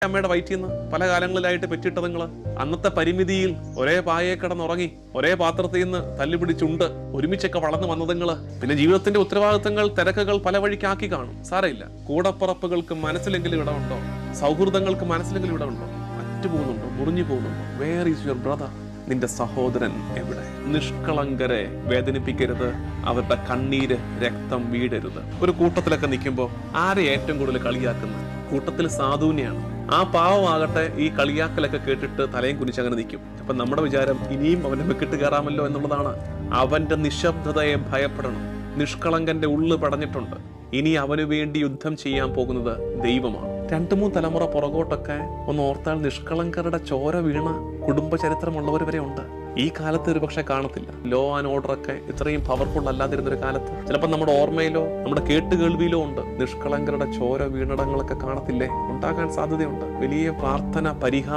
അമ്മയുടെ വയറ്റിൽ നിന്ന് പല കാലങ്ങളിലായിട്ട് പെറ്റിട്ടതുങ്ങള് അന്നത്തെ പരിമിതിയിൽ ഒരേ പായെ കിടന്നുറങ്ങി ഒരേ പാത്രത്തിൽ നിന്ന് തല്ലുപിടിച്ചുണ്ട് ഒരുമിച്ചൊക്കെ വളർന്നു വന്നതുങ്ങള് പിന്നെ ജീവിതത്തിന്റെ ഉത്തരവാദിത്തങ്ങൾ തിരക്കുകൾ പല വഴിക്കാക്കി കാണും. സാരമില്ല, കൂടപ്പറപ്പുകൾക്ക് മനസ്സിലെങ്കിലും ഇടമുണ്ടോ? സൗഹൃദങ്ങൾക്ക് മനസ്സിലെങ്കിലും ഇടമുണ്ടോ? പോകുന്നുണ്ടോ? മുറിഞ്ഞു പോകുന്നുണ്ടോ? Where is your brother? നിന്റെ സഹോദരൻ എവിടെ? നിഷ്കളങ്കരെ വേദനിപ്പിക്കരുത്, അവരുടെ കണ്ണീര് രക്തം വീടരുത്. ഒരു കൂട്ടത്തിലൊക്കെ നിൽക്കുമ്പോൾ ആരെ ഏറ്റവും കൂടുതൽ കളിയാക്കുന്നത്? കൂട്ടത്തിൽ സാധുവിനെയാണ്. ആ പാവമാകട്ടെ ഈ കളിയാക്കലൊക്കെ കേട്ടിട്ട് തലയും കുനിച്ചങ്ങനെ നിൽക്കും. അപ്പൊ നമ്മുടെ വിചാരം ഇനിയും അവന്റെ മെക്കിട്ട് കയറാമല്ലോ എന്നുള്ളതാണ്. അവന്റെ നിശബ്ദതയെ ഭയപ്പെടണം. നിഷ്കളങ്കന്റെ ഉള്ളു പടഞ്ഞിട്ടുണ്ട്. ഇനി അവന് വേണ്ടി യുദ്ധം ചെയ്യാൻ പോകുന്നത് ദൈവമാണ്. 2-3 തലമുറ പുറകോട്ടൊക്കെ ഒന്ന് ഓർത്താൽ നിഷ്കളങ്കരുടെ ചോര വീണ കുടുംബ ചരിത്രമുള്ളവർ വരെ ഉണ്ട്. ഈ കാലത്ത് ഒരു പക്ഷെ കാണത്തില്ല. ലോ ആൻഡ് ഓർഡർ ഒക്കെ ഇത്രയും പവർഫുൾ അല്ലാതിരുന്നൊരു കാലത്ത് ചിലപ്പോൾ നമ്മുടെ ഓർമ്മയിലോ നമ്മുടെ കേട്ടുകേൾവിയിലോ ഉണ്ട്. നിഷ്കളങ്കരുടെ ചോര വീണടങ്ങളൊക്കെ കാണത്തില്ലേ? ഉണ്ടാകാൻ സാധ്യതയുണ്ട്. വലിയ പ്രാർത്ഥന പരിഹാരം